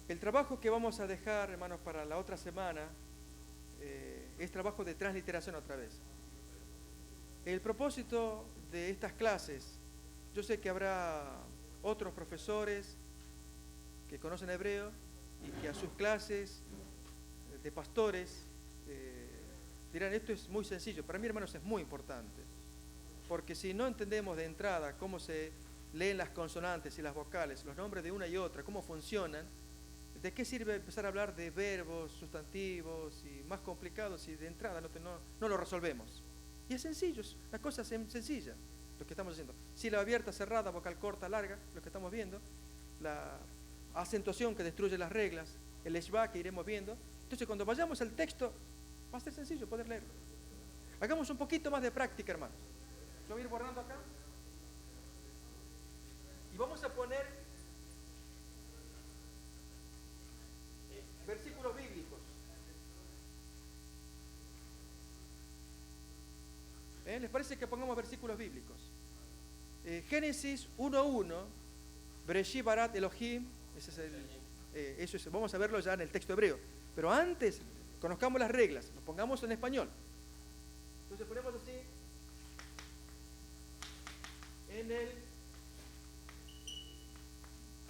El trabajo que vamos a dejar, hermanos, para la otra semana es trabajo de transliteración otra vez. El propósito de estas clases, yo sé que habrá otros profesores que conocen hebreo y que a sus clases de pastores dirán, esto es muy sencillo. Para mí, hermanos, es muy importante. Porque si no entendemos de entrada cómo se leen las consonantes y las vocales, los nombres de una y otra, cómo funcionan, ¿de qué sirve empezar a hablar de verbos, sustantivos y más complicados si de entrada no lo resolvemos? Y es sencillo, es una cosa sencilla lo que estamos haciendo. Sílaba abierta, cerrada, vocal corta, larga, lo que estamos viendo, la acentuación que destruye las reglas, el eshba que iremos viendo. Entonces cuando vayamos al texto va a ser sencillo poder leerlo. Hagamos un poquito más de práctica, hermanos. Yo voy a ir borrando acá y vamos a poner versículos bíblicos. ¿Les parece que pongamos versículos bíblicos? Génesis 1:1, Bereshit barat Elohim, vamos a verlo ya en el texto hebreo. Pero antes, conozcamos las reglas, lo pongamos en español. Entonces ponemos así, en el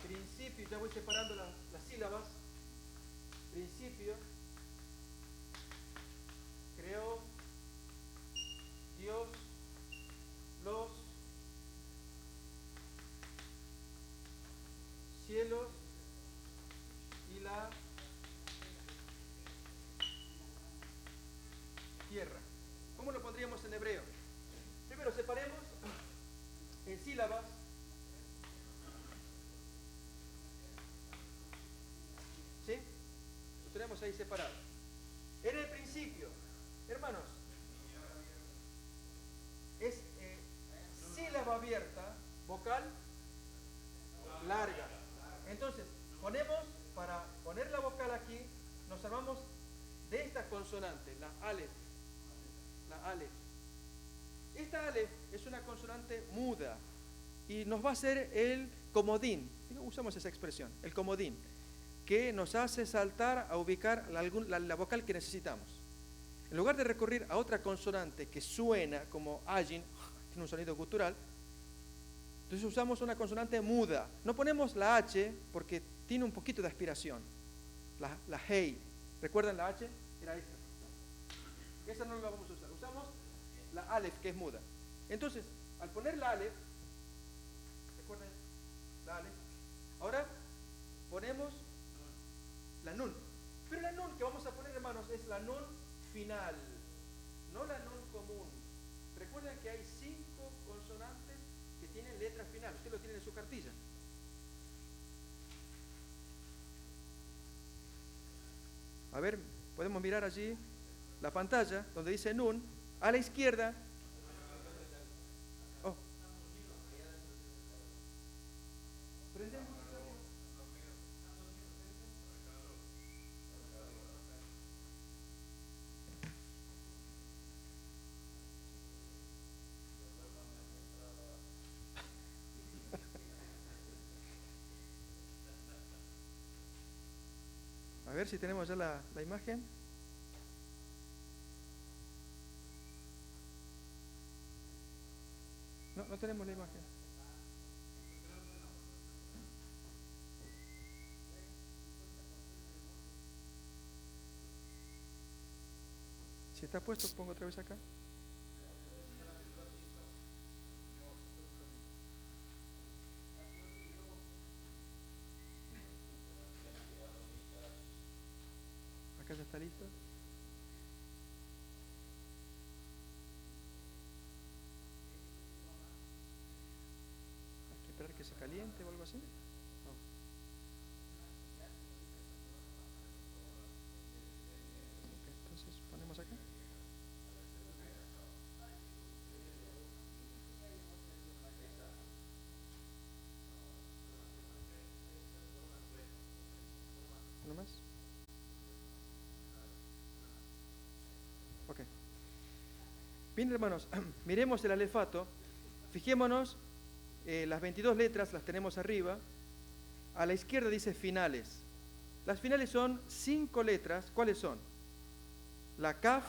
principio, ya voy separando las sílabas. Principio, creó Dios los cielos y la tierra. ¿Cómo lo pondríamos en hebreo? Primero separemos en sílabas. ¿Sí? Lo tenemos ahí separado. En el principio, hermanos, es sílaba abierta, vocal larga. Entonces, para poner la vocal aquí, nos armamos de esta consonante, la alef. La alef. Esta alef es una consonante muda y nos va a ser el comodín. Usamos esa expresión, el comodín, que nos hace saltar a ubicar la vocal que necesitamos. En lugar de recurrir a otra consonante que suena como ayin, tiene un sonido gutural, entonces usamos una consonante muda. No ponemos la H porque tiene un poquito de aspiración. La hey. ¿Recuerdan la H? Era esta. Esa no la vamos a usar. Usamos la alef, que es muda. Entonces, al poner la alef, ¿recuerdan la alef? Ahora ponemos la nun. Pero la nun que vamos a poner, hermanos, es la nun final, no la nun común. Recuerden que hay 5 consonantes que tienen letra final. Usted lo tiene en su cartilla. A ver, podemos mirar allí la pantalla donde dice nun. A la izquierda. Oh. ¿Prendemos? A ver si tenemos ya la imagen. No tenemos la imagen. Si está puesto, pongo otra vez acá. Acá ya está listo. Hay que esperar que se caliente o algo así. No. Okay, entonces ponemos acá. ¿Uno más? Ok. Bien, hermanos, miremos el alefato. Fijémonos, las 22 letras las tenemos arriba. A la izquierda dice finales. Las finales son 5 letras. ¿Cuáles son? La Kaf,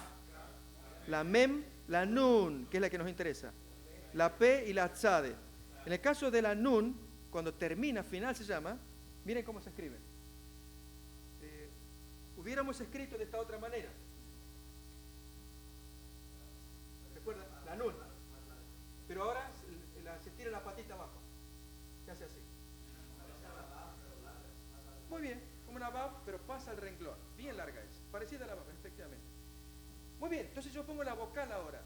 la Mem, la Nun, que es la que nos interesa, la P y la Tzade. En el caso de la Nun, cuando termina, final se llama, miren cómo se escribe. Hubiéramos escrito de esta otra manera. ¿Recuerdan? La Nun. Pero ahora se tira la patita abajo. Se hace así. Muy bien, como una Vav, pero pasa el renglón. Bien larga es. Parecida a la Vav, efectivamente. Muy bien, entonces yo pongo la vocal ahora.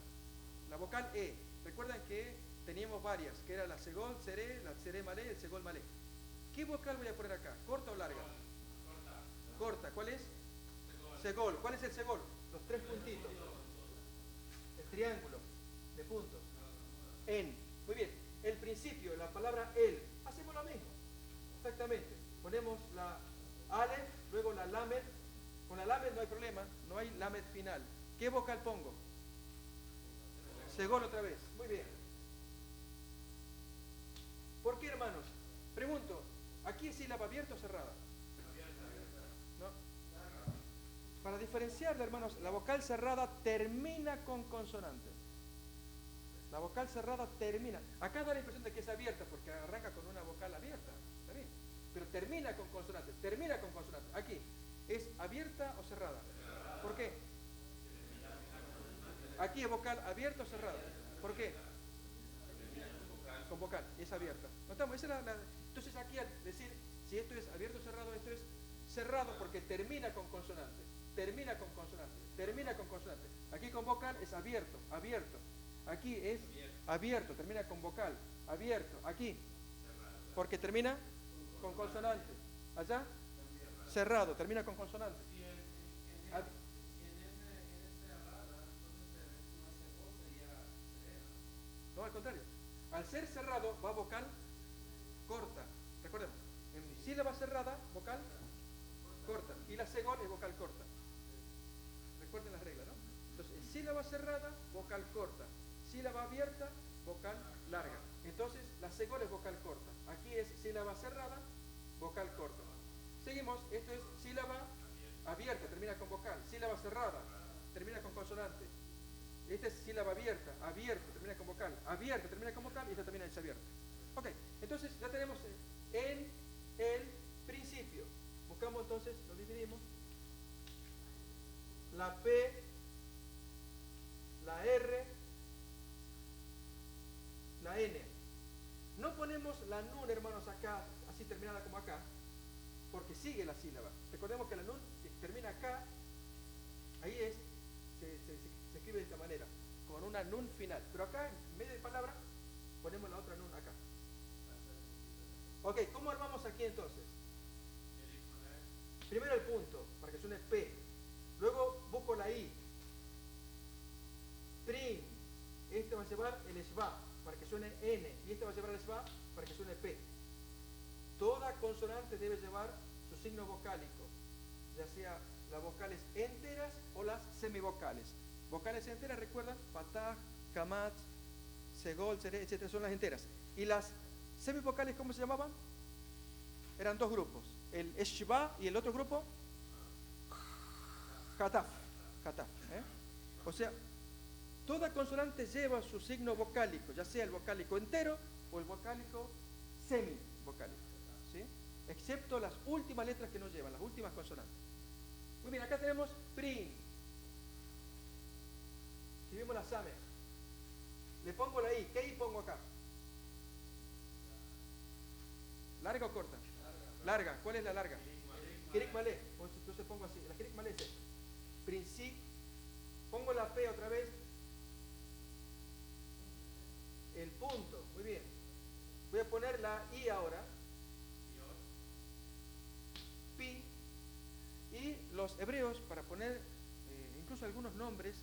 La vocal E. Recuerdan que teníamos varias, que era la Segol, Seré, la Seré Malé, el Segol Malé. ¿Qué vocal voy a poner acá? ¿Corta o larga? Corta. ¿Cuál es? Segol. ¿Cuál es el Segol? Los 3 puntitos. El triángulo de puntos. En. Muy bien. El principio, la palabra el. Hacemos lo mismo. Exactamente. Ponemos la Aleph, luego la Lamed. Con la Lamed no hay problema, no hay Lamed final. ¿Qué vocal pongo? Segol otra vez. Muy bien. ¿Por qué, hermanos? Pregunto, ¿aquí es sílaba abierta o cerrada? ¿No? Para diferenciarla, hermanos, la vocal cerrada termina con consonante. La vocal cerrada termina. Acá da la impresión de que es abierta porque arranca con una vocal abierta. ¿Está bien? Pero termina con consonante. Termina con consonante. Aquí, ¿es abierta o cerrada? ¿Por qué? Aquí es vocal abierta o cerrada. ¿Por qué? Con vocal, es abierta. ¿Notamos? Entonces aquí al decir si esto es abierto o cerrado, esto es cerrado porque termina con consonante. Termina con consonante. Termina con consonante. Aquí con vocal es abierto, abierto. Aquí es abierto, termina con vocal, abierto. Aquí, porque termina con consonante. Allá, cerrado, termina con consonante. No, al contrario. Al ser cerrado va vocal corta. Recordemos, en sílaba cerrada, vocal corta. Y la segol es vocal corta. Recuerden las reglas, ¿no? Entonces, en sílaba cerrada, vocal corta. Sílaba abierta, vocal larga. Entonces, la segol es vocal corta. Aquí es sílaba cerrada, vocal corta. Seguimos, esto es sílaba abierta, termina con vocal. Sílaba cerrada, termina con consonante. Esta es sílaba abierta, abierto, termina con vocal. Abierta, termina con vocal y esta también es abierta. Ok, entonces ya tenemos en el principio. Buscamos entonces, lo dividimos. La P, la R, la N. No ponemos la nun, hermanos, acá, así terminada como acá, porque sigue la sílaba. Recordemos que la nun termina acá, ahí es, se escribe de esta manera, con una nun final. Pero acá, en medio de palabra, ponemos la otra nun acá. Ok, ¿cómo armamos aquí entonces? Primero el punto, para que suene P. Luego busco la I. Prim. Este va a llevar el SVA, para que suene N. Y este va a llevar el SVA, para que suene P. Toda consonante debe llevar su signo vocálico, ya sea las vocales enteras o las semivocales. Vocales enteras, recuerdan, patah, kamat, segol, seré, etc. son las enteras. Y las semivocales, ¿cómo se llamaban? Eran 2 grupos, el eshva y el otro grupo, kataf. O sea, toda consonante lleva su signo vocálico, ya sea el vocálico entero o el vocálico semivocálico, ¿sí? Excepto las últimas letras que no llevan, las últimas consonantes. Muy bien, acá tenemos prim. Escribimos la same. Le pongo la I. ¿Qué I pongo acá? ¿Larga o corta? Larga. ¿Cuál es la larga? Hirik malé. Entonces pongo así. La hirik malé es princip. Pongo la P otra vez. El punto. Muy bien. Voy a poner la I ahora. Pi. Y los hebreos, para poner incluso algunos nombres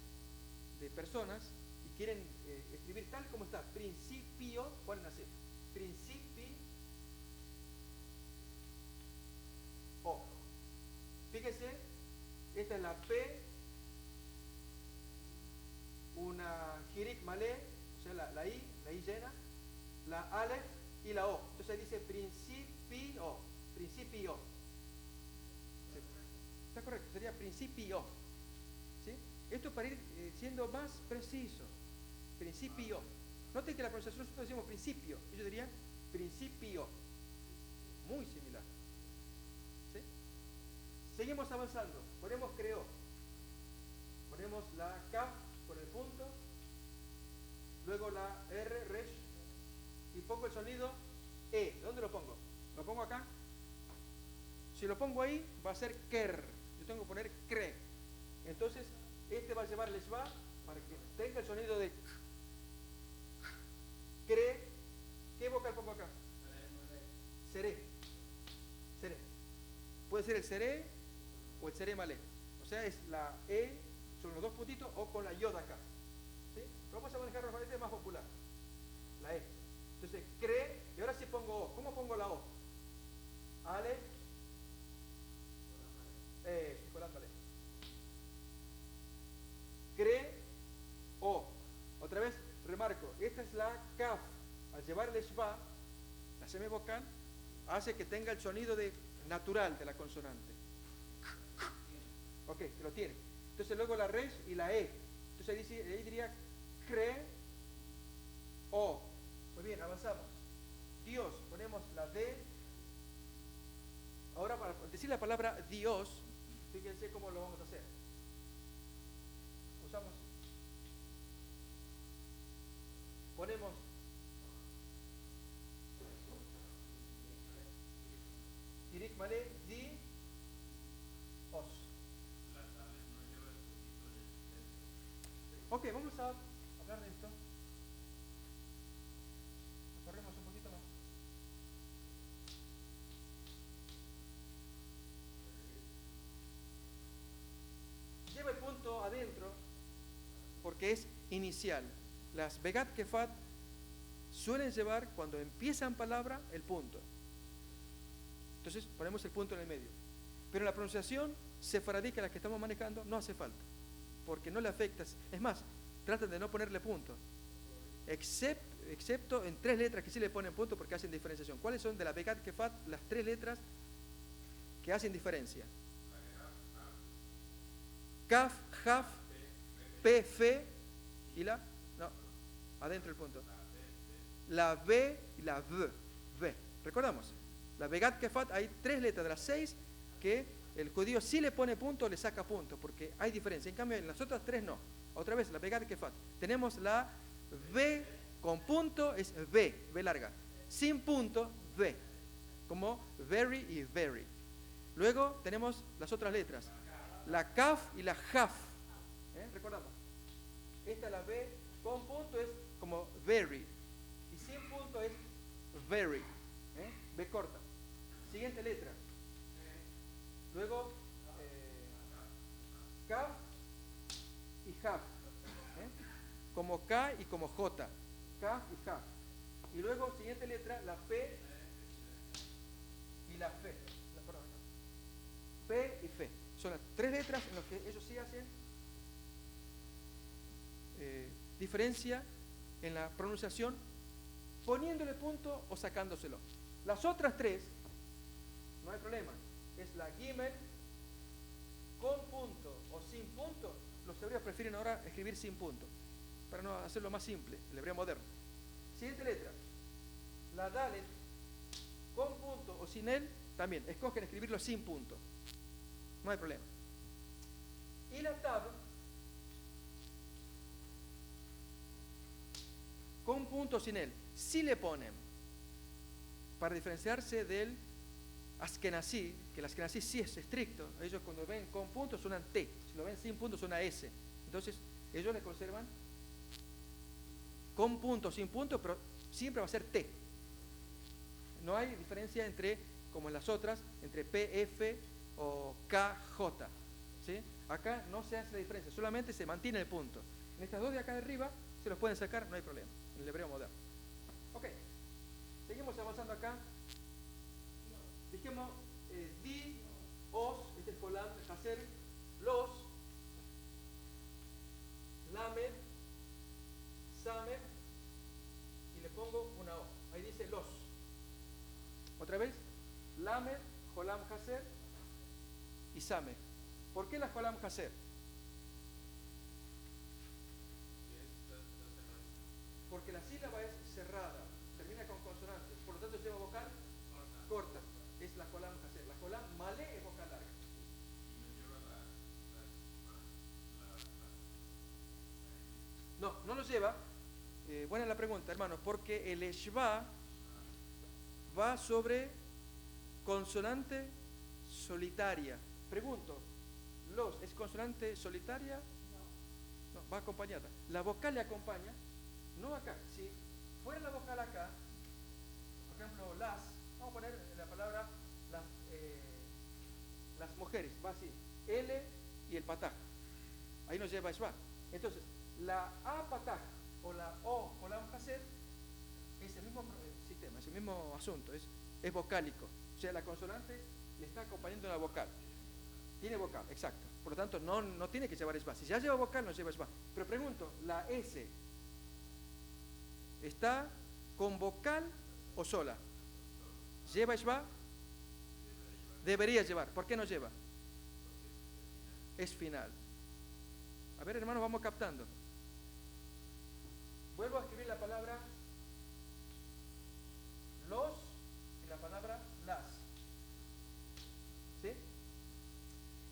de personas, y quieren escribir tal como está, principio, ponen así, principi, o. Fíjense, esta es la P, una hirik malé, o sea, la I llena, la Aleph y la O. Entonces dice principio, principio. principio. ¿Sí? Esto para ir siendo más preciso. Principio. Noten que la pronunciación nosotros decimos principio. Ellos dirían principio. Muy similar. ¿Sí? Seguimos avanzando. Ponemos creó. Ponemos la K con el punto. Luego la R, resh. Y pongo el sonido E. ¿Dónde lo pongo? ¿Lo pongo acá? Si lo pongo ahí, va a ser ker. Yo tengo que poner cre. Entonces, este va a llevar el shva para que tenga el sonido de cre. ¿Qué vocal pongo acá? Seré. Seré. Puede ser el seré o el seré malé. O sea, es la E, son los dos puntitos, o con la yod acá. ¿Sí? Vamos a manejar la variante más popular. La E. Entonces, cre, y ahora sí pongo O. ¿Cómo pongo la O? Ale. Malé. Cre, O. Otra vez, remarco, esta es la kaf. Al llevar el shva, la semivocal, hace que tenga el sonido natural de la consonante. Ok, que lo tiene. Entonces luego la resh y la E. Entonces ahí diría cre, O. Muy bien, avanzamos. Dios, ponemos la D. Ahora para decir la palabra Dios, fíjense cómo lo vamos a hacer. Ponemos Dirik Malé, Di, Os. Ok, vamos a hablar de esto. Corremos un poquito más. Lleva el punto adentro porque es inicial. Las Begat Kefat suelen llevar, cuando empiezan palabra, el punto. Entonces ponemos el punto en el medio. Pero en la pronunciación sefaradí, que la que estamos manejando, no hace falta, porque no le afecta. Es más, tratan de no ponerle punto, excepto en 3 letras que sí le ponen punto porque hacen diferenciación. ¿Cuáles son de la Begat Kefat las 3 letras que hacen diferencia? Kaf, Jaf, P, Fe y la... No, adentro el punto. La B y la V. ¿Recordamos? La Begat Kefat, hay 3 letras de las 6 que el judío sí le pone punto o le saca punto, porque hay diferencia. En cambio, en las otras 3 no. Otra vez, la Begat Kefat. Tenemos la V con punto, es V larga. Sin punto, V. Como very y very. Luego tenemos las otras letras. La Kaf y la Jaf. ¿Recordamos? Esta la B con punto es como very. Y sin punto es very. B corta. Siguiente letra. Luego Kaf y Jaf. Como K y como J. Kaf y Jaf. Y luego, siguiente letra, la P y la F. P y F. Son las 3 letras en las que ellos sí hacen diferencia en la pronunciación, poniéndole punto o sacándoselo. Las otras 3, no hay problema. Es la Gimel con punto o sin punto. Los hebreos prefieren ahora escribir sin punto, para no hacerlo más simple, el hebreo moderno. Siguiente letra. La Dalet con punto o sin él, también escogen escribirlo sin punto. No hay problema. Y la Tab con punto o sin él, sí le ponen, para diferenciarse del Askenazí, que el Askenazí sí es estricto. Ellos cuando ven con punto suenan T, si lo ven sin punto suena S. Entonces ellos le conservan con punto o sin punto, pero siempre va a ser T. No hay diferencia entre, como en las otras, entre P, F o K, J. ¿Sí? Acá no se hace la diferencia, solamente se mantiene el punto. En estas 2 de acá de arriba se los pueden sacar, no hay problema, en el hebreo moderno. Ok, seguimos avanzando acá. Dijimos di, os, este es Jolam, hacer, los, lamed, samed, y le pongo una O. Ahí dice los. Otra vez, lamed, Jolam, hacer y samed. ¿Por qué la Jolam Haser? Porque la sílaba es cerrada, termina con consonantes, por lo tanto lleva vocal corta. Es la Jolam Haser. La Jolam Malé es vocal larga. No, no lo lleva. Buena la pregunta, hermano, porque el Eshva va sobre consonante solitaria. Pregunto, ¿los es consonante solitaria? No, va acompañada. La vocal le acompaña, no acá. Si fuera la vocal acá, por ejemplo, vamos a poner la palabra las mujeres, va así, L y el pataj. Ahí nos lleva Eshva. Entonces, la A pataj o la O Jolam Haser es el mismo sistema, es el mismo asunto, es vocálico. O sea, la consonante le está acompañando la vocal. Tiene vocal, exacto. Por lo tanto, no tiene que llevar Eshva. Si ya lleva vocal, no lleva Eshva. Pero pregunto, ¿la S está con vocal o sola? ¿Lleva Eshva? Debería llevar. ¿Por qué no lleva? Es final. A ver, hermanos, vamos captando. Vuelvo a escribir la palabra los y la palabra las. ¿Sí?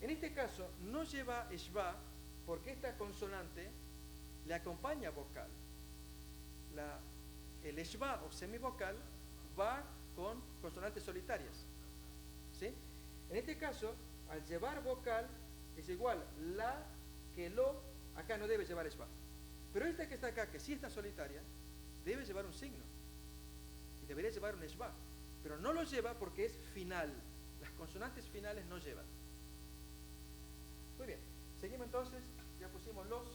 En este caso no lleva Eshva porque esta consonante le acompaña vocal. El Eshva o semivocal va con consonantes solitarias. ¿Sí? En este caso, al llevar vocal es igual la que lo, acá no debe llevar Eshva. Pero esta que está acá, que sí está solitaria, debe llevar un signo. Y debería llevar un Eshva. Pero no lo lleva porque es final. Las consonantes finales no llevan. Muy bien. Seguimos entonces. Ya pusimos los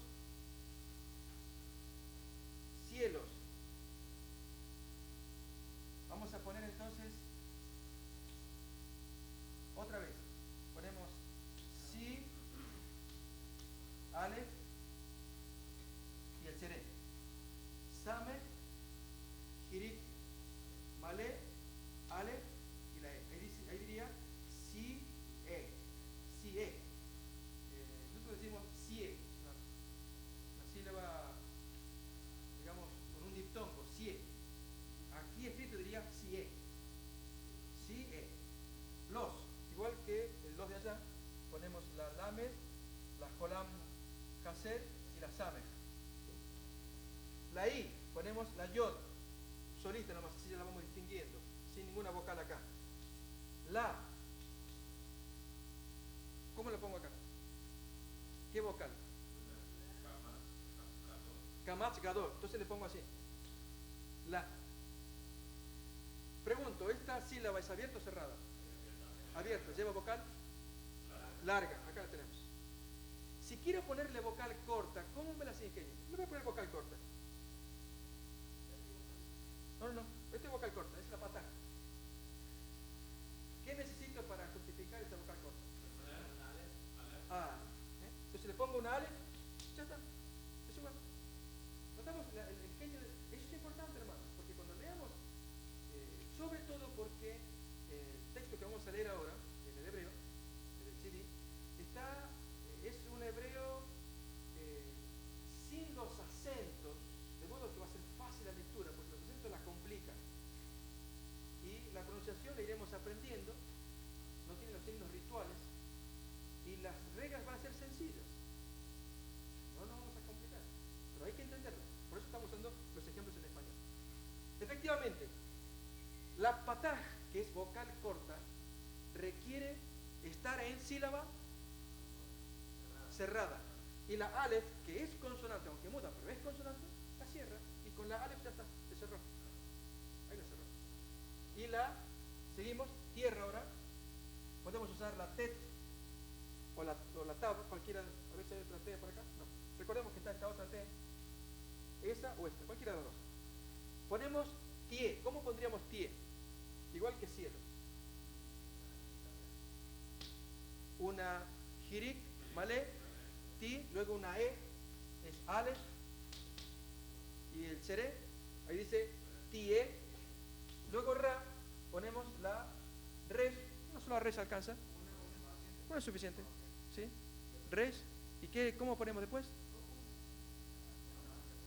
cielos. Vamos a poner entonces otra vez. Ponemos si, alef y el seré. Same, Hirit, Malé, Ale y la E. Ahí diría si, E. Si, E. Nosotros decimos si, E. Una sílaba, digamos, con un diptongo, si, E. Aquí escrito diría si, E. Si, E. Los, igual que los de allá, ponemos la Lamed, la Jolam Haser y la Sameh. La I, ponemos la Yod, solita nomás, así ya la vamos distinguiendo, sin ninguna vocal acá. La, ¿cómo la pongo acá? ¿Qué vocal? Kamatz Gadol, entonces le pongo así. La. Pregunto, ¿esta sílaba es abierta o cerrada? Abierta, ¿lleva vocal? Larga, acá la tenemos. Si quiero ponerle vocal corta, ¿cómo me las ingenio? Le voy a poner vocal corta. No, esta es vocal corta, es la patada. ¿Qué necesito para justificar esta vocal corta? Ah, entonces le pongo una alef, ya está, es igual. Notamos el genio eso es importante, hermanos, porque cuando leamos, sobre todo porque el texto que vamos a leer ahora, el hebreo, el CD, es un hebreo sin los acentos, de modo que va a ser fácil la lectura, porque los acentos la complican. Y la pronunciación la iremos aprendiendo, no tiene los signos rituales, y las reglas van a ser sencillas. No nos vamos a complicar, pero hay que entenderlas. Por eso estamos usando los ejemplos en español. Efectivamente, la pataj, que es vocal corta, requiere estar en sílaba cerrada. Y la alef, que es consonante, aunque muda, pero es consonante, la cierra. Y con la alef ya está, se cerró. Ahí la cerró. Y seguimos, tierra ahora. Podemos usar la tet o la tab, cualquiera. A ver si hay otra T por acá. No. Recordemos que está esta otra T. Esa o esta, cualquiera de las dos. Ponemos tie. ¿Cómo pondríamos tie? Igual que cielo. Una hirik, malé, ti, luego una E, es alef, y el seré, ahí dice tie, luego ra, ponemos la res, una sola res alcanza, una es suficiente, ¿sí? Resh. ¿Y cómo ponemos después?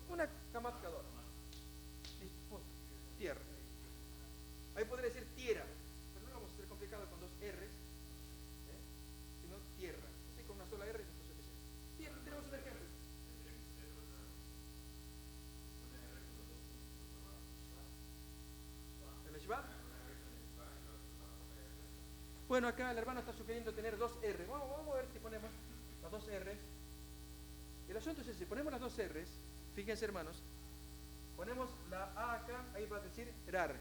Una Kamatgador. Listo, punto. Tierra. Ahí podría decir tierra, pero no vamos a ser complicado con dos R's, sino tierra. Así con una sola R es suficiente. Bien, tenemos un ejemplo. ¿El Shva? Bueno, acá el hermano está sugiriendo tener dos R. Vamos a ver si ponemos las dos R's. El asunto es ese, si ponemos las dos R's, fíjense hermanos, ponemos la A acá, ahí va a decir rar.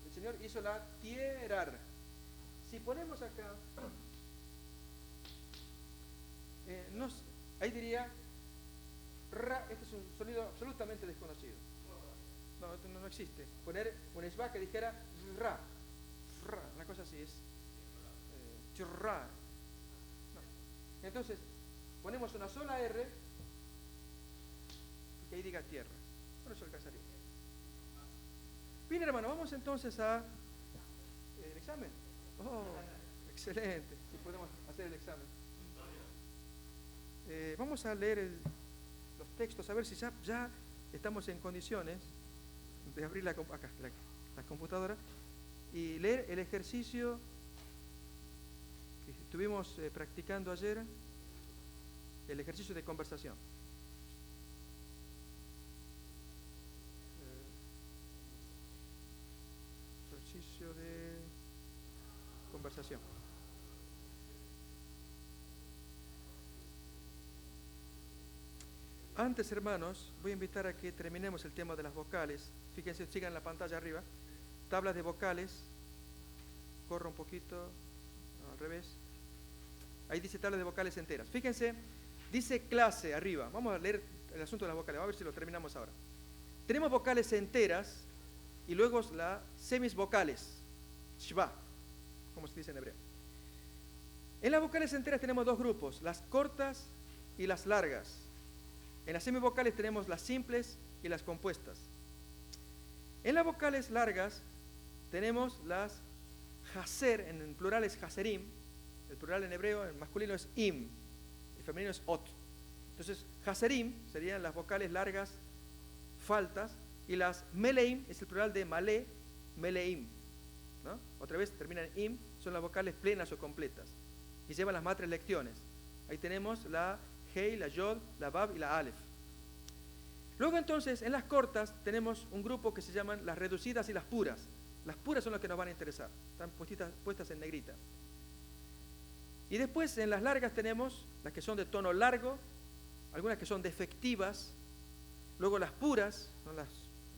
El Señor hizo la tierar. Si ponemos acá, ahí diría ra, este es un sonido absolutamente desconocido. No, esto no existe. Poner un esba que dijera ra, una cosa así es churra. No. Entonces, ponemos una sola R y que ahí diga tierra. Por eso alcanzaría. Bien, hermano, vamos entonces a el examen. Oh, excelente. Si podemos hacer el examen. Vamos a leer los textos, a ver si ya estamos en condiciones de abrir la computadora y leer el ejercicio que estuvimos practicando ayer, el ejercicio de conversación. Ejercicio de conversación. Antes, hermanos, voy a invitar a que terminemos el tema de las vocales. Fíjense, sigan la pantalla arriba. Tablas de vocales. Corro un poquito, al revés. Ahí dice tablas de vocales enteras. Fíjense, dice clase arriba. Vamos a leer el asunto de las vocales. Vamos a ver si lo terminamos ahora. Tenemos vocales enteras y luego las semisvocales. Shva, como se dice en hebreo. En las vocales enteras tenemos dos grupos, las cortas y las largas. En las semivocales tenemos las simples y las compuestas. En las vocales largas tenemos las haser, en plural es haserim, el plural en hebreo, en masculino es im, el femenino es ot. Entonces, haserim serían las vocales largas, faltas, y las meleim es el plural de malé, meleim, ¿no? Otra vez terminan en im, son las vocales plenas o completas, y llevan las matres lecciones. Ahí tenemos la Hei, la Yod, la Bab y la Aleph. Luego entonces, en las cortas tenemos un grupo que se llaman las reducidas y las puras. Las puras son las que nos van a interesar, están puestas en negrita. Y después en las largas tenemos las que son de tono largo, algunas que son defectivas. Luego las puras son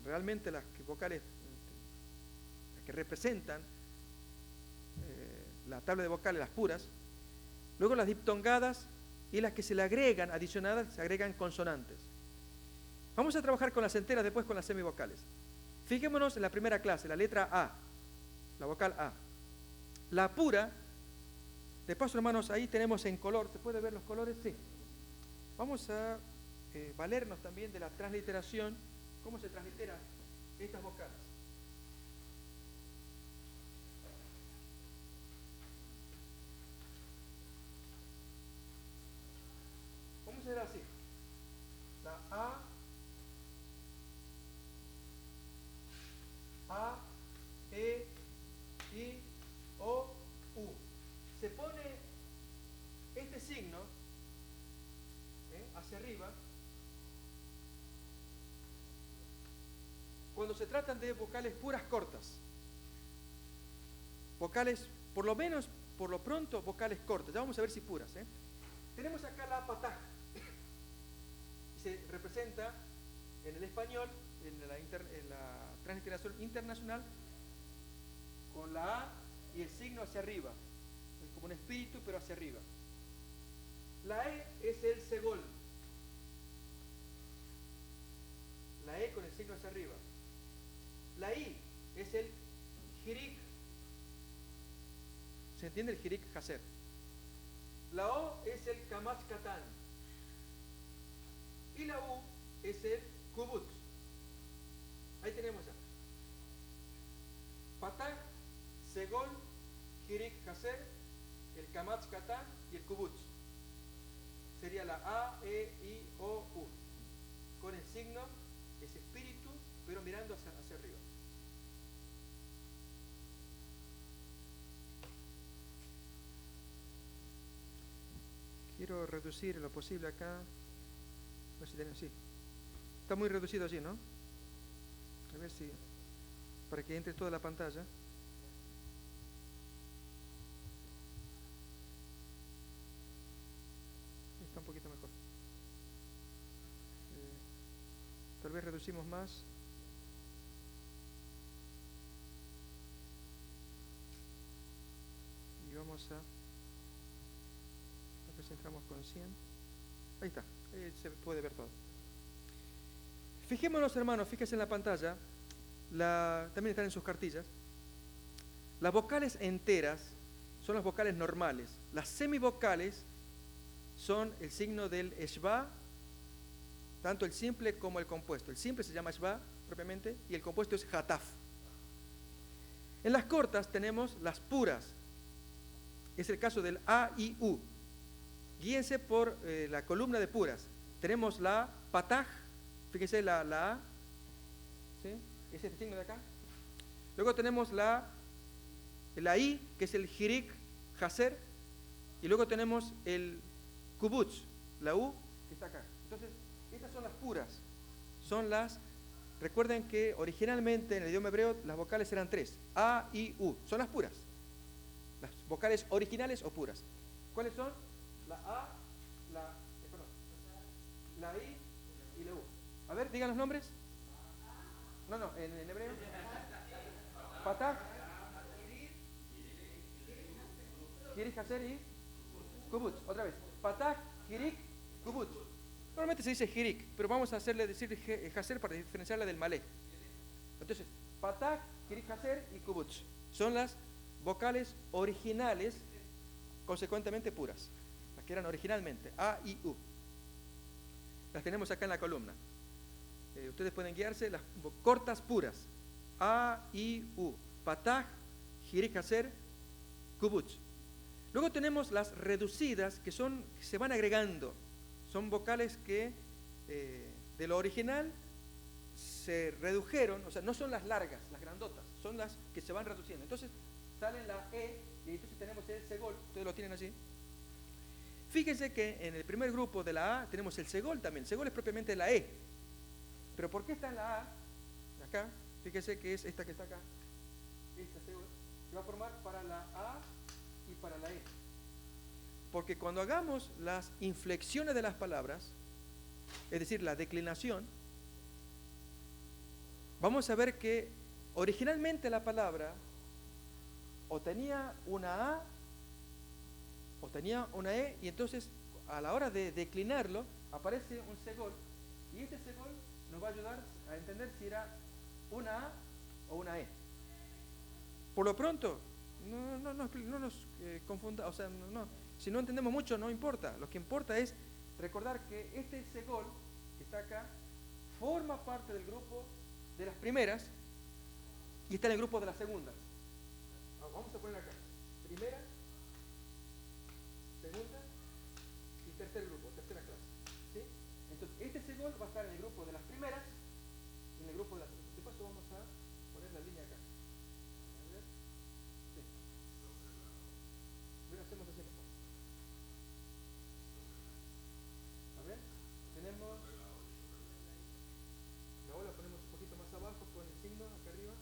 realmente las vocales las que representan la tabla de vocales, las puras. Luego las diptongadas y las que se le agregan, adicionadas, se agregan consonantes. Vamos a trabajar con las enteras, después con las semivocales. Fijémonos en la primera clase, la letra A, la vocal A. La pura, de paso hermanos, ahí tenemos en color, ¿se puede ver los colores? Sí. Vamos a valernos también de la transliteración, cómo se transliteran estas vocales. Vamos a hacer así. La A, E, I, O, U. Se pone este signo hacia arriba cuando se tratan de vocales puras cortas. Vocales, por lo menos, por lo pronto, vocales cortas. Ya vamos a ver si puras. Tenemos acá la pataj. Se representa en el español, en la transliteración internacional, con la A y el signo hacia arriba. Es como un espíritu, pero hacia arriba. La E es el segol. La E con el signo hacia arriba. La I es el jirik. ¿Se entiende el jirik haser? La O es el kamach katán. Y la U es el kubut. Ahí tenemos ya. Patah, segol, jirik haser, el kamatz, katán y el kubutz. Sería la A, E, I, O, U. Con el signo, ese espíritu, pero mirando hacia arriba. Quiero reducir lo posible acá. A ver si tenemos, sí. Está muy reducido allí, ¿no? A ver si, para que entre toda la pantalla. Está un poquito mejor. Tal vez reducimos más. Y vamos a ver si entramos con 100. Ahí está, ahí se puede ver todo. Fijémonos, hermanos, fíjense en la pantalla. También están en sus cartillas. Las vocales enteras son las vocales normales. Las semivocales son el signo del eshba, tanto el simple como el compuesto. El simple se llama eshba propiamente y el compuesto es hataf. En las cortas tenemos las puras. Es el caso del A y U. Guíense por la columna de puras. Tenemos la pataj, fíjense la A, ¿sí? Es este signo de acá. Luego tenemos la I, que es el jirik, haser, y luego tenemos el kubutz, la U, que está acá. Entonces, estas son las puras. Recuerden que originalmente en el idioma hebreo las vocales eran 3, A, I, U, son las puras. Las vocales originales o puras. ¿Cuáles son? La A, la I y la U. A ver, digan los nombres. No, en hebreo. Patah, Kirik, Haser y Kubutz. Otra vez. Patah, Kirik, Kubutz. Normalmente se dice Kirik, pero vamos a hacerle decir Haser para diferenciarla del malé. Entonces, Patah, Kirik, Haser y Kubutz son las vocales originales, consecuentemente puras. Las que eran originalmente A y U. Las tenemos acá en la columna. Ustedes pueden guiarse las cortas puras. A, I, U. Patah, Jirik, Haser, Kubutz. Luego tenemos las reducidas que se van agregando. Son vocales que de lo original se redujeron, o sea, no son las largas, las grandotas, son las que se van reduciendo. Entonces sale la E y entonces tenemos el segol, ustedes lo tienen allí. Fíjense que en el primer grupo de la A tenemos el segol también. El segol es propiamente la E. Pero ¿por qué está en la A? Acá, fíjense que es esta que está acá. Esta segol se va a formar para la A y para la E. Porque cuando hagamos las inflexiones de las palabras, es decir, la declinación, vamos a ver que originalmente la palabra o tenía una A o tenía una E, y entonces a la hora de declinarlo aparece un segol, y este segol nos va a ayudar a entender si era una A o una E. Por lo pronto, no nos confunda, o sea, si no entendemos mucho no importa, lo que importa es recordar que este segol que está acá forma parte del grupo de las primeras y está en el grupo de las segundas. Vamos a poner acá, primera, segunda y tercer grupo, tercera clase. ¿Sí? Entonces, este segol va a estar en el grupo de las primeras y en el grupo de las segundas. De paso vamos a poner la línea acá. A ver. Sí. Lo hacemos así mejor. A ver, tenemos la O la ponemos un poquito más abajo con el signo acá arriba.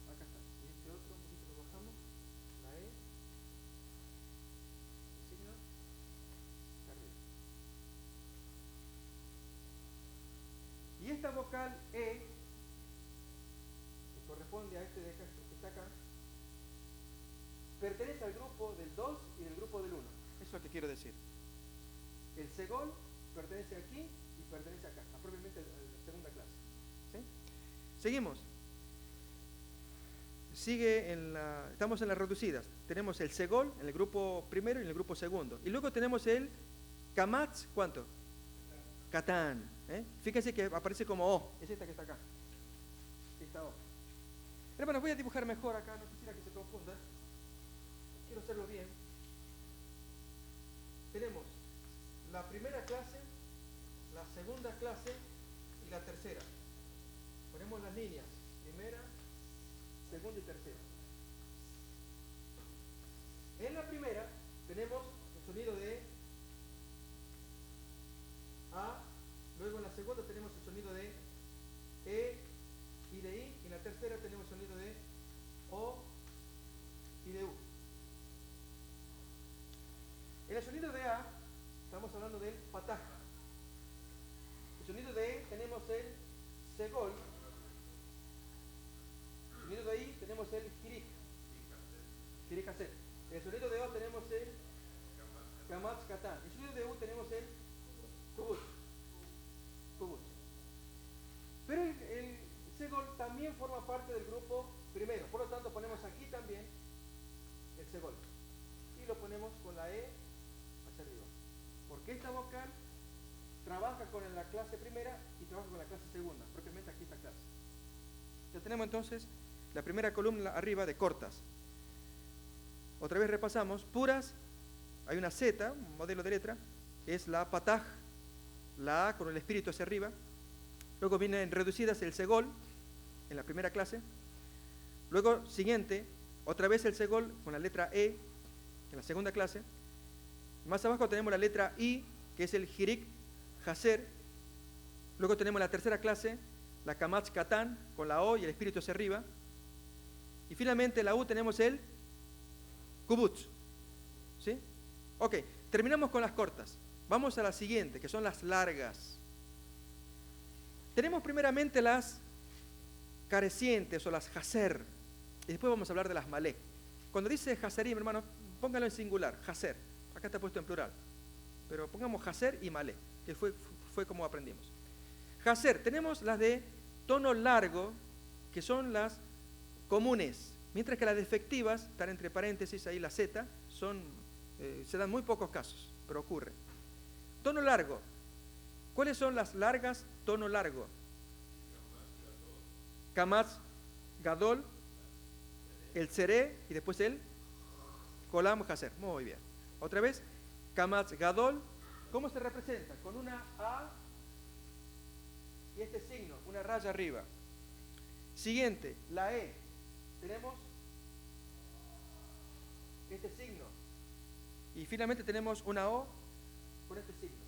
Acá está. Y este otro un poquito lo bajamos. La E. El signo acá arriba. Y esta vocal E, que corresponde a este de acá, que está acá, pertenece al grupo del 2 y del grupo del 1. Eso es lo que quiero decir. El segol pertenece aquí y pertenece acá, propiamente a la segunda clase. ¿Sí? Seguimos. Estamos en las reducidas. Tenemos el segol en el grupo primero y en el grupo segundo. Y luego tenemos el kamatz, ¿cuánto? Katán. Fíjense que aparece como O, es esta que está acá. Esta O. Hermanos, voy a dibujar mejor acá, no quisiera que se confunda. Quiero hacerlo bien. Tenemos la primera clase, la segunda clase y la tercera. Ponemos las líneas, primera, segunda y tercera. En la primera tenemos el sonido de A, luego en la segunda tenemos el sonido de E y de I, y en la tercera tenemos el sonido de O y de U. En el sonido de A estamos hablando del pataj. El sonido de E tenemos el segol. El sonido de I tenemos el jirik, jirik hacer. En el sonido de O tenemos el kamatz katán. En el sonido de U tenemos el kubut. Kubut. Pero el segol también forma parte del grupo primero. Por lo tanto, ponemos aquí también el segol. Y lo ponemos con la E hacia arriba. Porque esta vocal trabaja con la clase primera y trabaja con la clase segunda. Propiamente aquí esta clase. Ya tenemos entonces la primera columna arriba de cortas. Otra vez repasamos. Puras, hay una Z, un modelo de letra. Es la pataj, la A con el espíritu hacia arriba. Luego vienen reducidas el segol en la primera clase. Luego, siguiente, otra vez el segol con la letra E en la segunda clase. Más abajo tenemos la letra I, que es el jirik haser. Luego tenemos la tercera clase, la kamatz katán con la O y el espíritu hacia arriba. Y finalmente la U tenemos el kubutz. ¿Sí? Ok, terminamos con las cortas. Vamos a la siguiente, que son las largas. Tenemos primeramente las carecientes o las haser. Y después vamos a hablar de las malé. Cuando dice haserim, hermano, póngalo en singular, haser. Acá está puesto en plural. Pero pongamos haser y malé, que fue como aprendimos. Haser, tenemos las de tono largo, que son las comunes. Mientras que las defectivas, están entre paréntesis ahí la Z, se dan muy pocos casos, pero ocurre. Tono largo. ¿Cuáles son las largas tono largo? Kamatz, gadol, el seré y después el kolam haser. Muy bien. Otra vez, kamatz, gadol. ¿Cómo se representa? Con una A y este signo, una raya arriba. Siguiente, la E. Tenemos este signo. Y finalmente tenemos una O con este signo.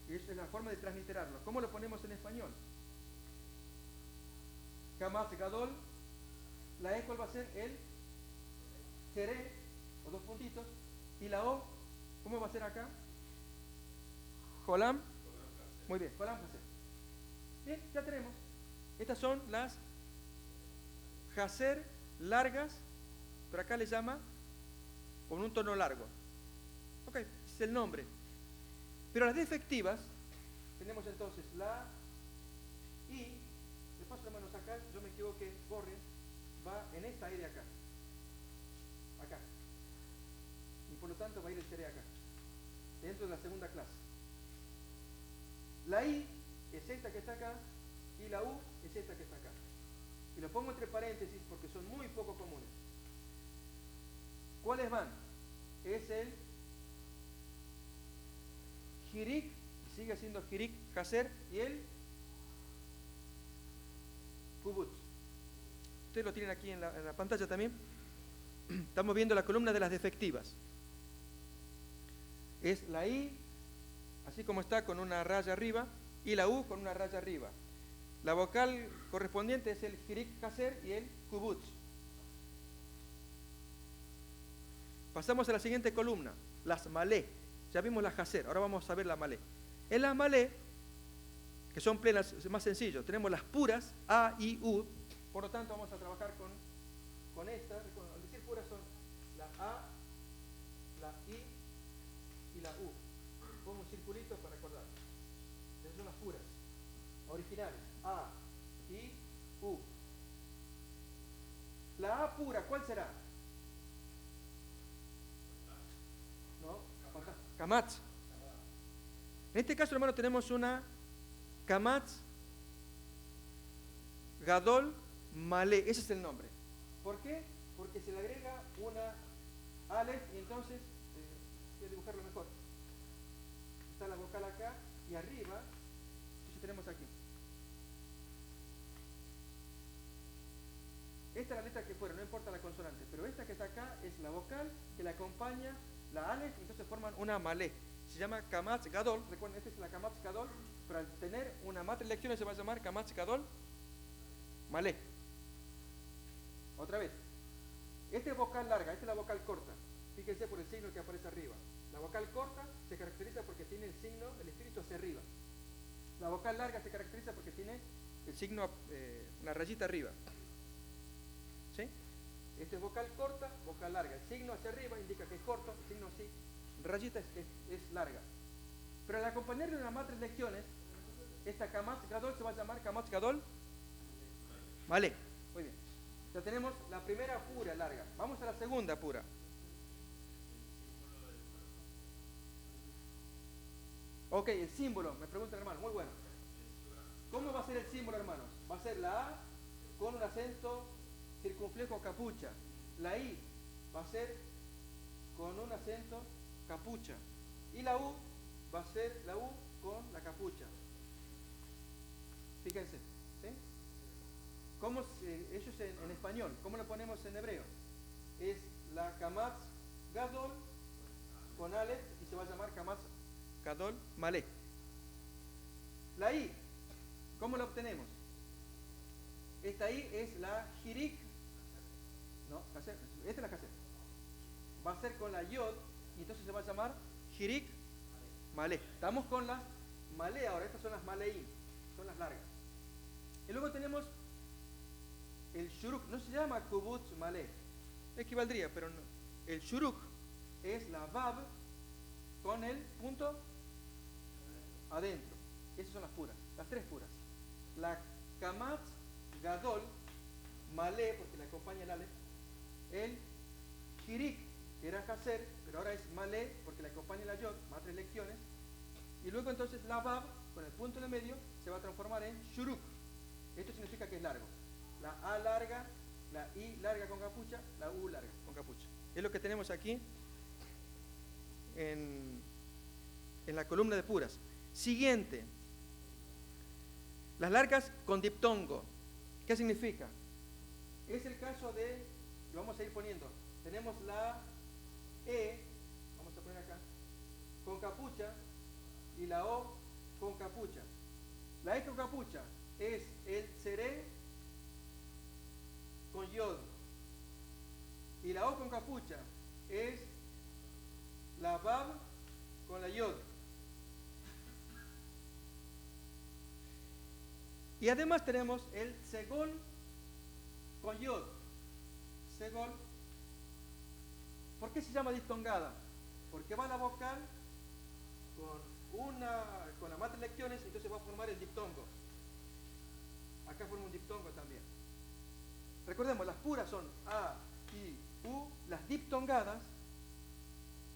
Y esa es la forma de transliterarlo. ¿Cómo lo ponemos en español? Kamatz gadol. La E, ¿cuál va a ser? El seré, o dos puntitos. Y la O, ¿cómo va a ser acá? Kolam. Muy bien, kolam haser. Bien, ya tenemos. Estas son las haser largas, pero acá le llama con un tono largo. Ok, es el nombre. Pero las defectivas, tenemos entonces la I, de paso hermanos acá, yo me equivoqué, borren, va en esta I de acá. Acá. Y por lo tanto va a ir el seré acá, dentro de la segunda clase. La I es esta que está acá y la U es esta que está acá. Y lo pongo entre paréntesis porque son muy poco comunes. ¿Cuáles van? Es el jirik, sigue siendo jirik haser, y el kubutz. Ustedes lo tienen aquí en la pantalla también. Estamos viendo la columna de las defectivas. Es la I, así como está, con una raya arriba, y la U con una raya arriba. La vocal correspondiente es el jirik haser y el kubutz. Pasamos a la siguiente columna, las malé. Ya vimos la haser, ahora vamos a ver la malé. En las malé, que son plenas, es más sencillo, tenemos las puras, A, I, U. Por lo tanto, vamos a trabajar con estas. Al decir puras son la A, la I y la U. Pongo un circulito para recordar. Esas son las puras, originales. A, I, U. La A pura, ¿cuál será? ¿No? Kamatz. En este caso, hermano, tenemos una kamatz Gadol Malé. Ese es el nombre. ¿Por qué? Porque se le agrega una Aleph y entonces, voy a dibujarlo mejor. Está la vocal acá y arriba, entonces tenemos aquí. Esta es la letra que fuera, no importa la consonante, pero esta que está acá es la vocal que le acompaña la Aleph y entonces forman una Malé. Se llama Kamatz Gadol. Recuerden, esta es la Kamatz Gadol, pero al tener una matrilección se va a llamar Kamatz Gadol Malé. Otra vez. Esta es vocal larga, esta es la vocal corta. Fíjense por el signo que aparece arriba. La vocal corta se caracteriza porque tiene el signo del espíritu hacia arriba. La vocal larga se caracteriza porque tiene el signo, una rayita arriba. ¿Sí? Esta es vocal corta, vocal larga. El signo hacia arriba indica que es corto, el signo así, rayita es larga. Pero al acompañarle unas más tres lecciones, esta Kamatz Gadol se va a llamar Kamatz Gadol Malé. Muy bien. Ya tenemos la primera pura larga. Vamos a la segunda pura. Ok, el símbolo, me pregunta el hermano, muy bueno. ¿Cómo va a ser el símbolo, hermanos? Va a ser la A con un acento circunflejo capucha. La I va a ser con un acento capucha. Y la U va a ser la U con la capucha. Fíjense, ¿sí? ¿Cómo ellos en español? ¿Cómo lo ponemos en hebreo? Es la Kamatz Gadol con Aleph y se va a llamar Kamatz Gadol Malé. La I, ¿cómo la obtenemos? Esta I es la Hirik. No, esta es la Kaser. Va a ser con la Yod y entonces se va a llamar Hirik Malé. Estamos con las Malé ahora, estas son las Maleín, son las largas. Y luego tenemos el Shuruk, no se llama Kubutz Malé, equivaldría, pero no. El Shuruk es la Vav con el punto adentro. Esas son las puras, las tres puras. La Kamatz Gadol Malé, porque le acompaña el Aleph. El Hirik, que era Haser, pero ahora es Malé, porque le acompaña la Yod, más tres lecciones. Y luego entonces la Vav, con el punto en el medio, se va a transformar en Shuruk. Esto significa que es largo. La A larga, la I larga con capucha, la U larga con capucha. Es lo que tenemos aquí en la columna de puras. Siguiente. Las largas con diptongo. ¿Qué significa? Es el caso de, lo vamos a ir poniendo, tenemos la E, vamos a poner acá, con capucha, y la O con capucha. La E con capucha es el seré con yod, y la O con capucha es la Vav con la yod. Y además tenemos el segol con yod. Segol. ¿Por qué se llama diptongada? Porque va la vocal con la matriz lecciones y entonces va a formar el diptongo. Acá forma un diptongo también. Recordemos, las puras son A, I, U, las diptongadas,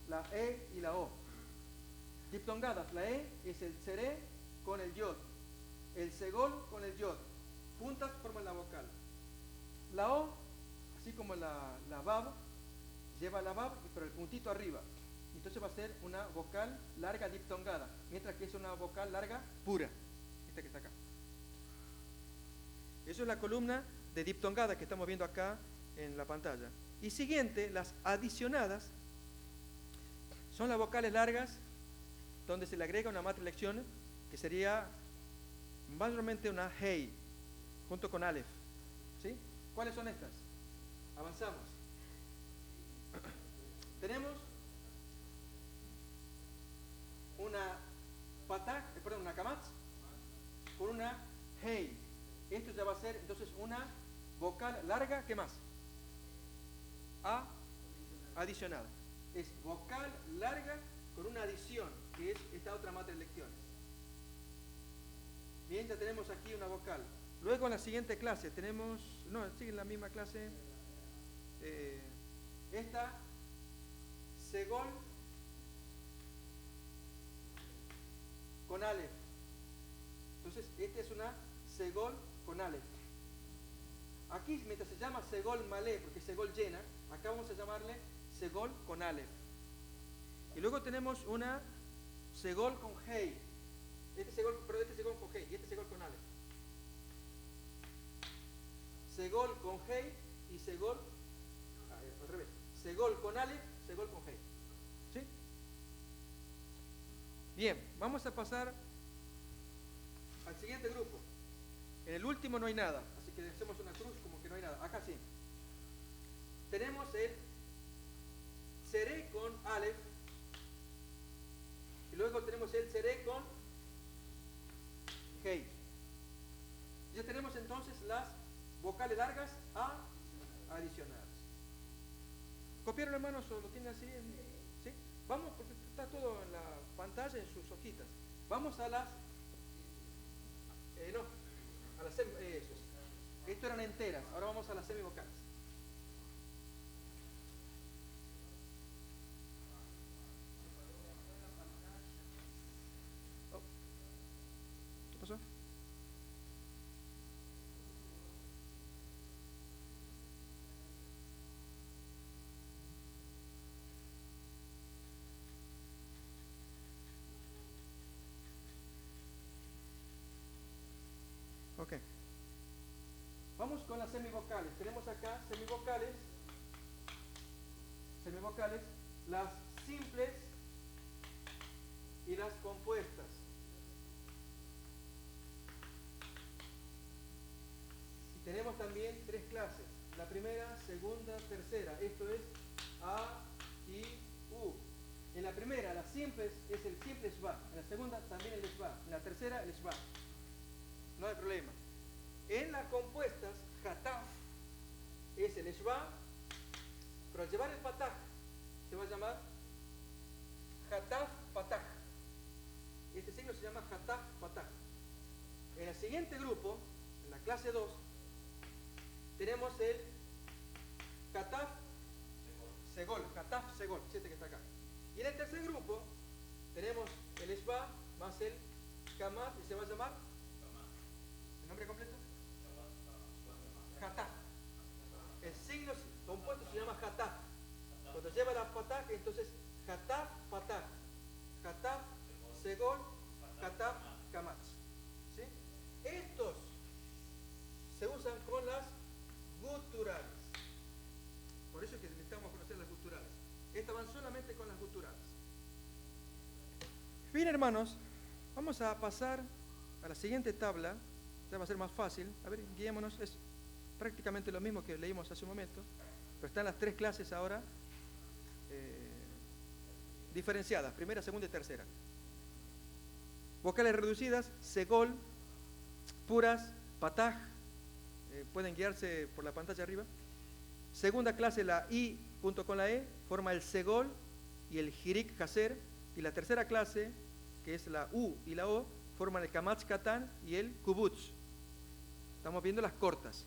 la E y la O. Diptongadas, la E es el seré con el yod, el segol con el yod. Juntas forman la vocal. La O, así como la Vav, lleva la Vav, pero el puntito arriba. Entonces va a ser una vocal larga diptongada, mientras que es una vocal larga pura, esta que está acá. Eso es la columna de diptongada que estamos viendo acá en la pantalla. Y siguiente, las adicionadas, son las vocales largas donde se le agrega una matriz lección, que sería mayormente una Hei, junto con Aleph. ¿Sí? ¿Cuáles son estas? Avanzamos. Tenemos una Patak, una Kamatz, con una Hei. Esto ya va a ser entonces una vocal larga, ¿qué más? A adicionada. Es vocal larga con una adición, que es esta otra matriz de lecciones. Bien, ya tenemos aquí una vocal. Luego en la siguiente clase tenemos, no, sigue en la misma clase, esta segol con Aleph. Entonces, esta es una segol con Aleph. aquí mientras se llama segol malé, porque es segol llena, acá vamos a llamarle segol con alef. Y luego tenemos una segol con hei. Este segol con hei y este segol con alef. Segol con hei y segol, al revés, segol con alef, segol con hei. ¿Sí? Bien, vamos a pasar al siguiente grupo. En el último no hay nada, así que hacemos una cruz como que no hay nada. Acá sí. Tenemos el seré con alef y luego tenemos el seré con hei. Ya tenemos entonces las vocales largas adicionadas. ¿Copiaron, hermanos, o lo tienen así? ¿Sí? Vamos, porque está todo en la pantalla, en sus hojitas. Vamos a las... no, a las eso es. Esto eran enteras, ahora vamos a las semivocales. Oh. ¿Qué pasó? Ok. Vamos con las semivocales. Tenemos acá semivocales, las simples y las compuestas. Y tenemos también tres clases. La primera, segunda, tercera. Esto es A, I, U. En la primera, las simples, es el simple shva. En la segunda, también el shva. En la tercera, el shva. No hay problema. En las compuestas, hataf es el shva, pero al llevar el pataj se va a llamar hataf pataj. Este signo se llama hataf pataj. En el siguiente grupo, en la clase 2, tenemos el hataf segol, hataf segol, este que está acá. Y en el tercer grupo tenemos el shva más el kamat y se va a llamar ¿el nombre completo? Hataf. El signo compuesto se llama hataf. Cuando lleva la pataj, entonces hataf pataj, hataf segol, hataf kamach. ¿Sí? Estos se usan con las guturales. Por eso es que necesitamos conocer las guturales. Estas van solamente con las guturales. Bien, hermanos, vamos a pasar a la siguiente tabla. Ya va a ser más fácil. A ver, guiémonos. Es prácticamente lo mismo que leímos hace un momento, pero están las tres clases ahora diferenciadas, primera, segunda y tercera. Vocales reducidas, segol, puras, pataj, pueden guiarse por la pantalla arriba. Segunda clase, la I junto con la E, forma el segol y el jirik haser. Y la tercera clase, que es la U y la O, forman el kamatz katan y el kubutz. Estamos viendo las cortas.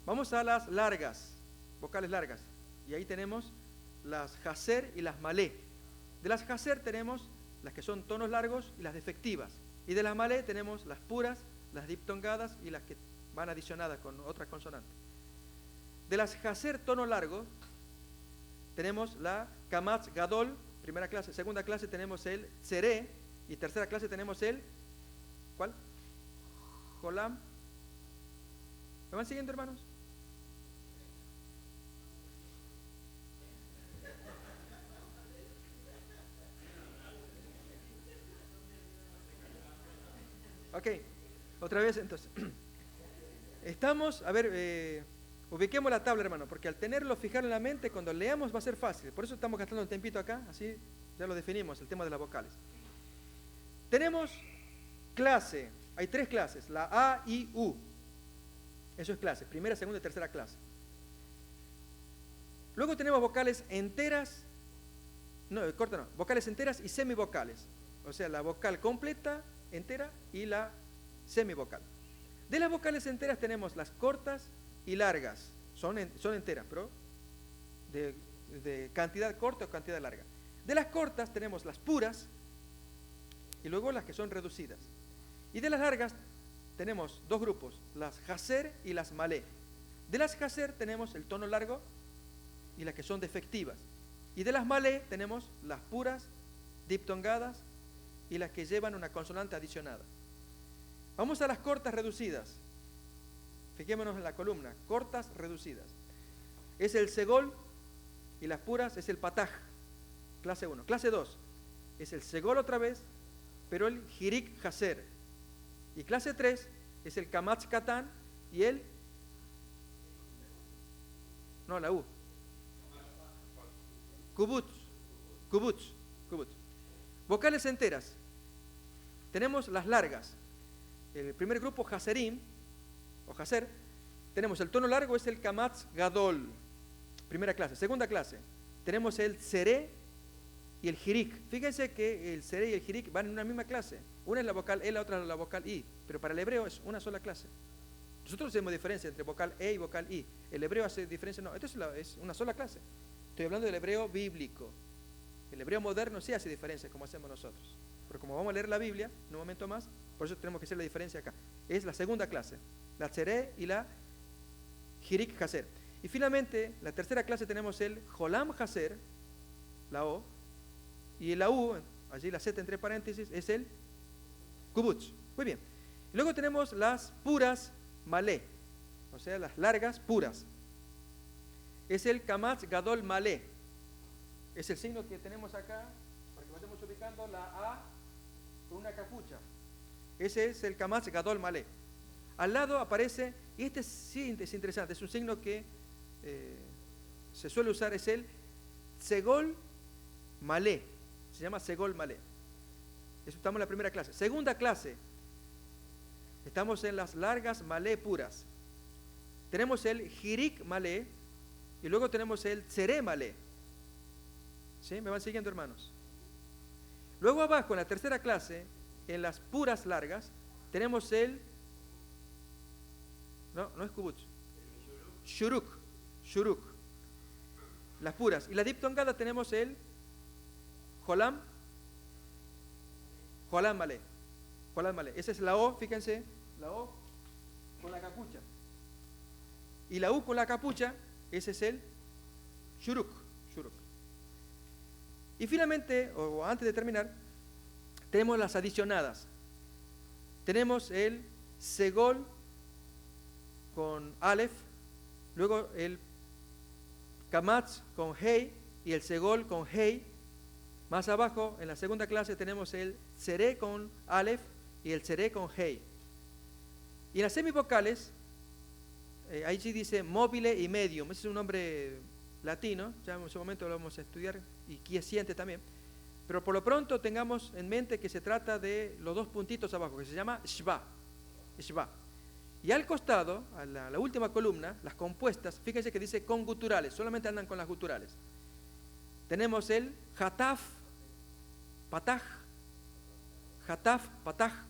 Vamos a las largas, vocales largas. Y ahí tenemos las haser y las malé. De las haser tenemos las que son tonos largos y las defectivas. Y de las malé tenemos las puras, las diptongadas y las que van adicionadas con otras consonantes. De las haser tono largo tenemos la kamatz gadol, primera clase. Segunda clase tenemos el seré. Y tercera clase tenemos el, ¿cuál? Jolam. ¿Me van siguiendo, hermanos? Ok, otra vez entonces. Estamos, a ver, ubiquemos la tabla, hermano, porque al tenerlo fijado en la mente, cuando leamos va a ser fácil. Por eso estamos gastando un tempito acá, así ya lo definimos, el tema de las vocales. Tenemos clase, hay tres clases, la A, I, U. Eso es clase, primera, segunda y tercera clase. Luego tenemos vocales enteras, vocales enteras y semivocales. O sea, la vocal completa, entera y la semivocal. De las vocales enteras tenemos las cortas y largas. Son enteras, pero de cantidad corta o cantidad larga. De las cortas tenemos las puras y luego las que son reducidas. Y de las largas tenemos dos grupos, las haser y las malé. De las Haser tenemos el tono largo y las que son defectivas. Y de las Malé tenemos las puras, diptongadas y las que llevan una consonante adicionada. Vamos a las cortas reducidas. Fijémonos en la columna, cortas reducidas. Es el segol y las puras es el pataj, clase 1. Clase 2 es el segol otra vez, pero el jirik haser. Y clase 3 es el kamatz katán y el... No, la U. Kubutz. Vocales enteras. Tenemos las largas. El primer grupo, haserim, o haser, tenemos el tono largo, es el kamatz gadol. Primera clase. Segunda clase, tenemos el seré y el jirik. Fíjense que el seré y el jirik van en una misma clase. Una es la vocal E, la otra es la vocal I. Pero para el hebreo es una sola clase. Nosotros hacemos diferencia entre vocal E y vocal I. El hebreo hace diferencia, no, esto es una sola clase. Estoy hablando del hebreo bíblico. El hebreo moderno sí hace diferencia como hacemos nosotros. Pero como vamos a leer la Biblia en un momento más, por eso tenemos que hacer la diferencia acá. Es la segunda clase, la seré y la jirik haser. Y finalmente, la tercera clase tenemos el jolam haser, la O, y la U, allí la Z entre paréntesis, es el kubutz. Muy bien. Y luego tenemos las puras malé, o sea, las largas puras. Es el kamatz gadol malé. Es el signo que tenemos acá, para que vayamos ubicando la A con una capucha. Ese es el kamatz gadol malé. Al lado aparece, y este sí es interesante, es un signo que se suele usar, es el segol malé. Se llama segol malé. Eso estamos en la primera clase. Segunda clase, estamos en las largas malé puras. Tenemos el jirik malé y luego tenemos el seré malé. ¿Sí? ¿Me van siguiendo, hermanos? Luego abajo, en la tercera clase, en las puras largas, tenemos el... No es kubutz. Shuruk. Las puras. Y la diptongada tenemos el jolam malé. Esa es la O, fíjense, la O con la capucha. Y la U con la capucha, ese es el shuruk. Y finalmente, o antes de terminar, tenemos las adicionadas. Tenemos el segol con alef, luego el kamatz con hei y el segol con hei. Más abajo, en la segunda clase, tenemos el seré con alef y el seré con hei. Y en las semivocales, ahí sí dice móvile y medium. Ese es un nombre latino, ya en su momento lo vamos a estudiar, y quiesciente también. Pero por lo pronto tengamos en mente que se trata de los dos puntitos abajo, que se llama shva. Y al costado, a la última columna, las compuestas, fíjense que dice con guturales, solamente andan con las guturales. Tenemos el hataf, pataj.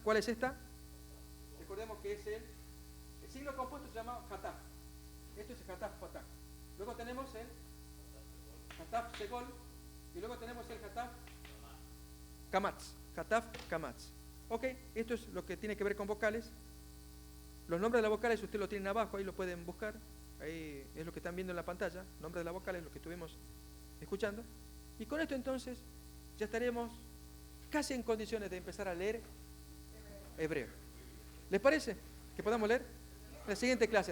¿Cuál es esta? Recordemos que es el signo compuesto se llama hataf. Esto es el hataf, pataj. Luego tenemos el hataf segol y luego tenemos el hataf kamatz. Ok, esto es lo que tiene que ver con vocales. Los nombres de las vocales ustedes lo tienen abajo, ahí lo pueden buscar. Ahí es lo que están viendo en la pantalla, nombres de las vocales, lo que estuvimos escuchando. Y con esto entonces ya estaremos casi en condiciones de empezar a leer hebreo. ¿Les parece que podamos leer? En la siguiente clase.